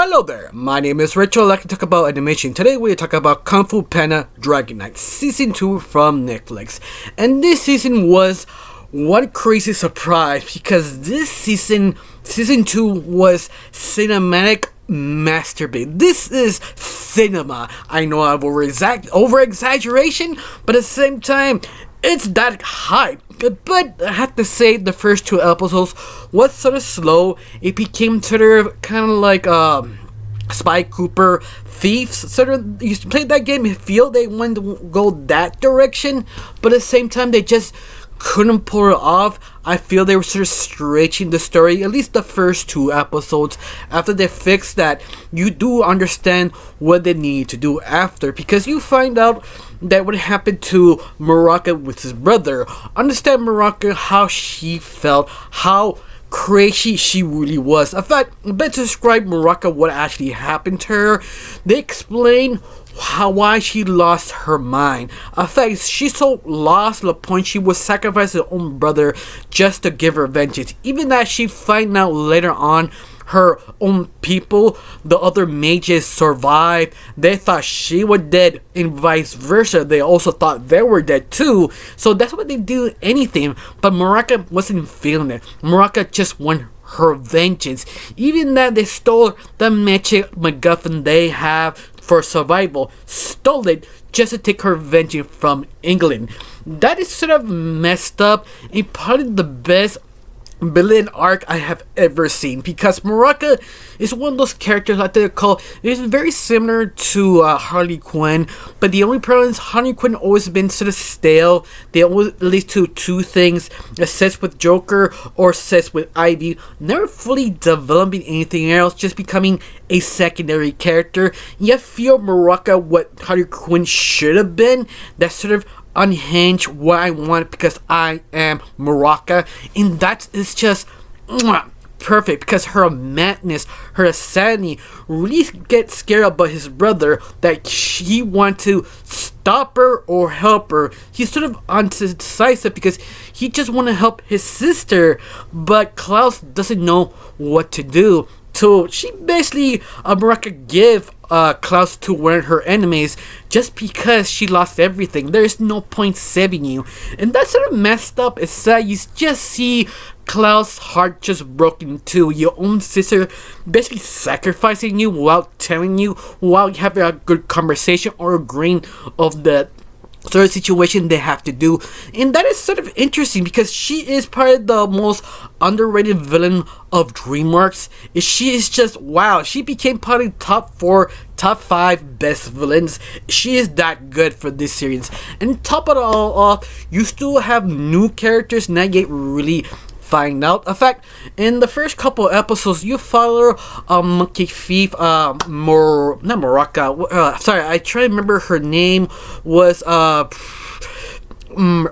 Hello there, my name is Rachel. I'd like to talk about animation. Today we're talking about Kung Fu Panda Dragon Knight Season 2 from Netflix. And this season was one crazy surprise because this season 2 was cinematic masterpiece. This is cinema. I know I'm over exaggeration, but at the same time, it's that hype. But I have to say, the first two episodes was sort of slow. It became sort of kind of like Spy Cooper Thieves. Sort of, you played that game, you feel they wanted to go that direction, but at the same time, they just couldn't pull it off. I feel they were sort of stretching the story, at least the first two episodes. After they fixed that, you do understand what they need to do after, because you find out that what happened to Muraka with his brother. Understand Muraka, how she felt, how crazy she really was. In fact, better describe Muraka, what actually happened to her. They explain why she lost her mind. In fact, she so lost to the point she would sacrifice her own brother just to give her vengeance. Even that she find out later on her own people, the other mages, survived. They thought she was dead, and vice versa. They also thought they were dead too. So that's why they do anything. But Muraka wasn't feeling it. Muraka just wanted her vengeance. Even that they stole the magic MacGuffin they have for survival, stole it just to take her vengeance from England. That is sort of messed up, and probably the best villain arc I have ever seen, because Muraka is one of those characters I think call is very similar to Harley Quinn, but the only problem is Harley Quinn always been sort of stale. They always lead to two things: obsessed with Joker or obsessed with Ivy, never fully developing anything else, just becoming a secondary character. Yet feel Muraka what Harley Quinn should have been, that sort of unhinged what I want because I am Muraka, and that is just perfect, because her madness, her insanity really gets scared about his brother, that he wants to stop her or help her. He's sort of undecisive because he just want to help his sister, but Klaus doesn't know what to do. So she basically, Muraka give Klaus to one of her enemies just because she lost everything. There is no point saving you. And that's sort of messed up. It's that you just see Klaus' heart just broken too. Your own sister basically sacrificing you without telling you, while having a good conversation or agreeing of the sort of situation they have to do. And that is sort of interesting because she is probably the most underrated villain of DreamWorks. She is just wow. She became probably top 5 best villains. She is that good for this series. And top it all off, you still have new characters now get really find out. In fact, in the first couple episodes, you follow monkey thief, not Muraka. Sorry, I try to remember her name was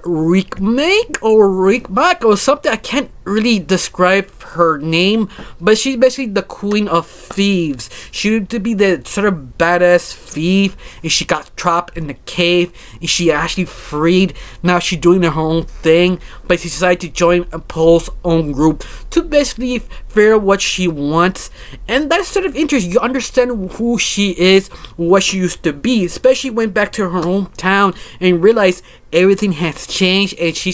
Rickmack or something. I can't really describe her name, but she's basically the queen of thieves. She used to be the sort of badass thief, and she got trapped in the cave, and she actually freed. Now she's doing her own thing, but she decided to join Paul's own group to basically figure out what she wants. And that's sort of interesting. You understand who she is, what she used to be, especially when back to her hometown and realized everything has changed, and she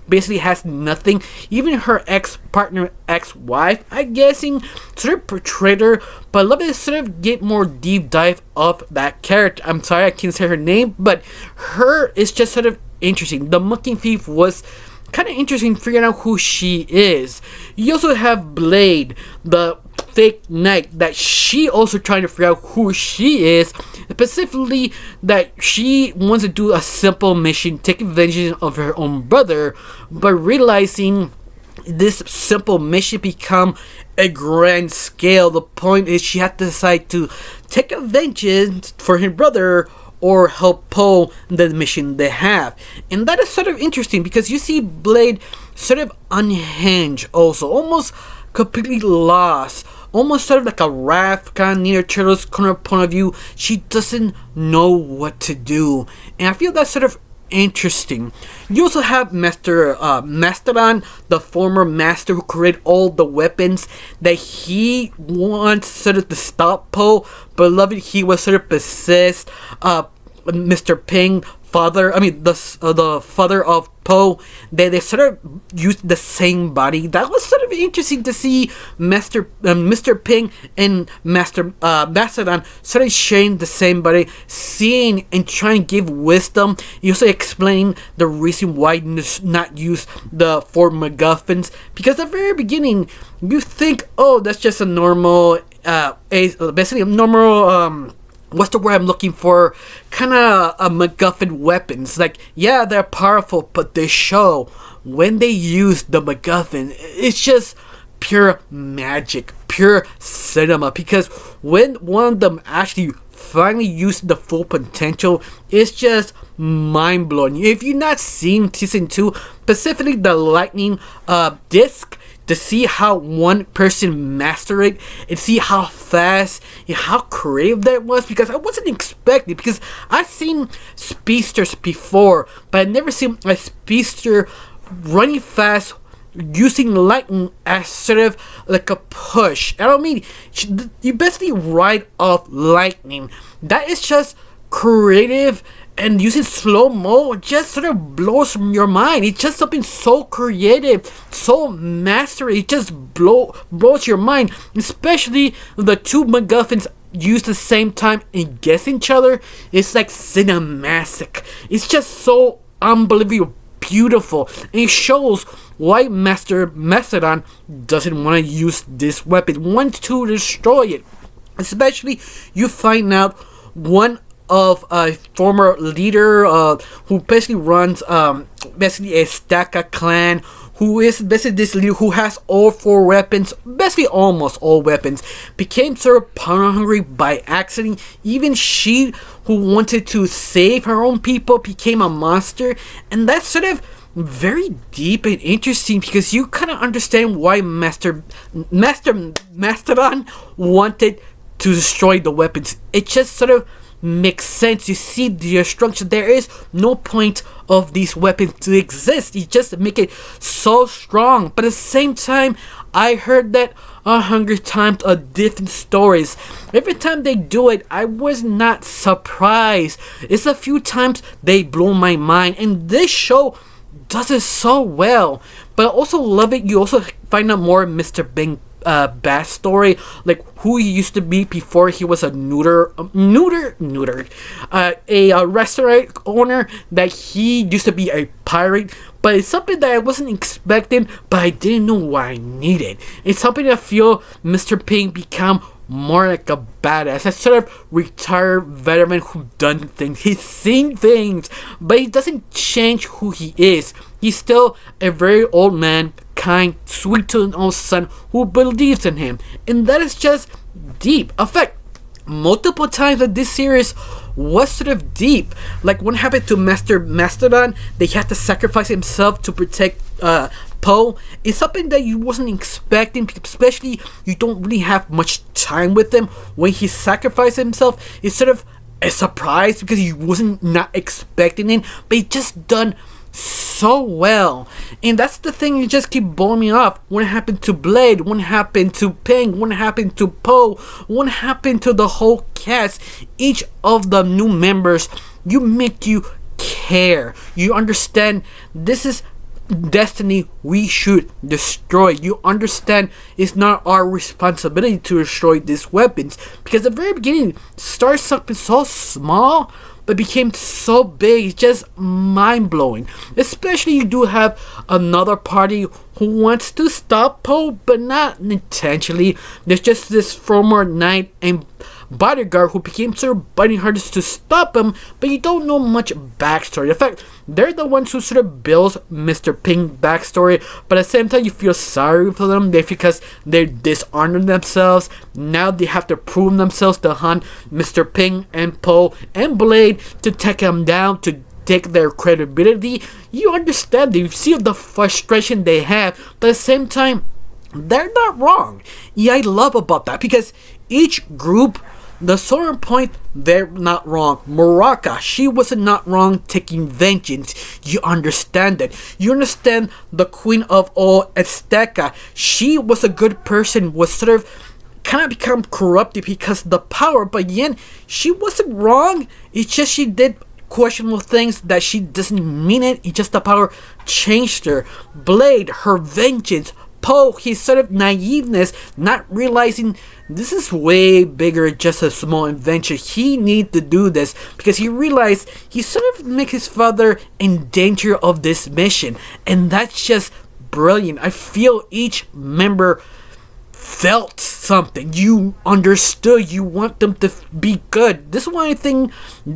basically has nothing. Even her ex-wife, I'm guessing, sort of portrayed her, but I love to sort of get more deep dive of that character. I'm sorry I can't say her name, but her is just sort of interesting. The monkey thief was kind of interesting figuring out who she is. You also have Blade, the fake knight, that she also trying to figure out who she is, specifically that she wants to do a simple mission, take vengeance of her own brother, but realizing this simple mission become a grand scale. The point is she had to decide to take a vengeance for her brother or help pull the mission they have. And that is sort of interesting because you see Blade sort of unhinged also, almost completely lost, almost sort of like a Raph kind of Ninja Turtles kind of point of view. She doesn't know what to do, and I feel that's sort of interesting. You also have Master Mastodon, the former master who created all the weapons, that he wants sort of to stop Poe, but loving he was sort of possessed. Mr. Ping, the father of Poe, they sort of used the same body. That was sort of interesting to see Mr. Ping and Master Mastodon sort of sharing the same body, seeing and trying to give wisdom. You also explain the reason why not use the 4 MacGuffins, because at the very beginning you think, oh, that's just a normal, basically a normal. What's the word I'm looking for? Kind of a MacGuffin weapons. Like, yeah, they're powerful, but they show when they use the MacGuffin, it's just pure magic, pure cinema. Because when one of them actually finally used the full potential, it's just mind blowing. If you've not seen season 2, specifically the lightning disc, to see how one person mastered it and see how fast and how creative that was, because I wasn't expecting, because I've seen speedsters before, but I've never seen a speedster running fast using lightning as sort of like a push. I don't mean you basically ride off lightning. That is just creative, and using slow-mo just sort of blows from your mind. It's just something so creative, so mastery. It just blows your mind. Especially the 2 MacGuffins used at the same time and guess each other. It's like cinematic. It's just so unbelievable beautiful. And it shows why Master Mastodon doesn't want to use this weapon, wants to destroy it. Especially, you find out one of a former leader who basically runs basically a Staka clan, who is basically this leader who has all 4 weapons, basically almost all weapons, became sort of power hungry by accident. Even she, who wanted to save her own people, became a monster. And that's sort of very deep and interesting, because you kind of understand why Master Mastodon wanted to destroy the weapons. It just sort of makes sense. You see the destruction. There is no point of these weapons to exist. You just make it so strong. But at the same time, I heard that 100 times of different stories. Every time they do it, I was not surprised. It's a few times they blow my mind, and this show does it so well. But I also love it. You also find out more Mr. Bing backstory, like who he used to be before he was a a restaurant owner, that he used to be a pirate. But it's something that I wasn't expecting, but I didn't know what I needed. It's something that I feel Mr. Ping become more like a badass, a sort of retired veteran who done things. He's seen things, but he doesn't change who he is. He's still a very old man, kind, sweet to an old son who believes in him. And that is just deep. In fact, multiple times in this series was sort of deep. Like what happened to Master Mastodon, they had to sacrifice himself to protect Poe. It's something that you wasn't expecting, especially you don't really have much time with him. When he sacrificed himself, it's sort of a surprise because he wasn't not expecting it, but he just done so well. And that's the thing, you just keep blowing me off. What happened to Blade? What happened to Ping? What happened to Poe? What happened to the whole cast? Each of the new members, you make you care. You understand this is destiny we should destroy. You understand it's not our responsibility to destroy these weapons, because at the very beginning starts something so small but became so big. It's just mind-blowing. Especially you do have another party who wants to stop Poe, but not intentionally. There's just this former knight and bodyguard who became sort of biting hardest to stop him, but you don't know much backstory. In fact, they're the ones who sort of builds Mr. Ping backstory, but at the same time you feel sorry for them. Because they dishonored themselves. Now they have to prove themselves to hunt Mr. Ping and Poe and Blade to take them down, to take their credibility. You understand, you see the frustration they have, but at the same time they're not wrong. Yeah, I love about that, because each group The certain point, they're not wrong. Muraka, she wasn't not wrong taking vengeance. You understand that. You understand the Queen of all Azteca. She was a good person, was sort of kind of become corrupted because of the power, but yet she wasn't wrong. It's just she did questionable things that she doesn't mean it. It's just the power changed her. Blade, her vengeance. Poe, his sort of naiveness, not realizing this is way bigger just a small invention. He needs to do this because he realized he sort of makes his father in danger of this mission, and that's just brilliant. I feel each member felt something. You understood. You want them to be good. This is why I think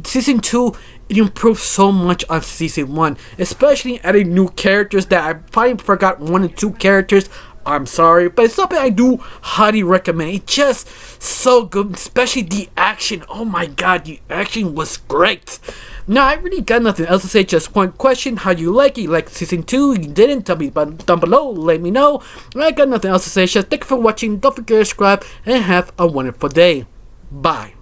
season 2 it improved so much on season 1, especially adding new characters that I probably forgot 1 or 2 characters. I'm sorry, but it's something I do highly recommend. It's just so good, especially the action. Oh my god, the action was great. Now, I really got nothing else to say. Just one question: how do you like it? You like season 2? You didn't? Tell me down below. Let me know. I got nothing else to say. Just thank you for watching. Don't forget to subscribe and have a wonderful day. Bye.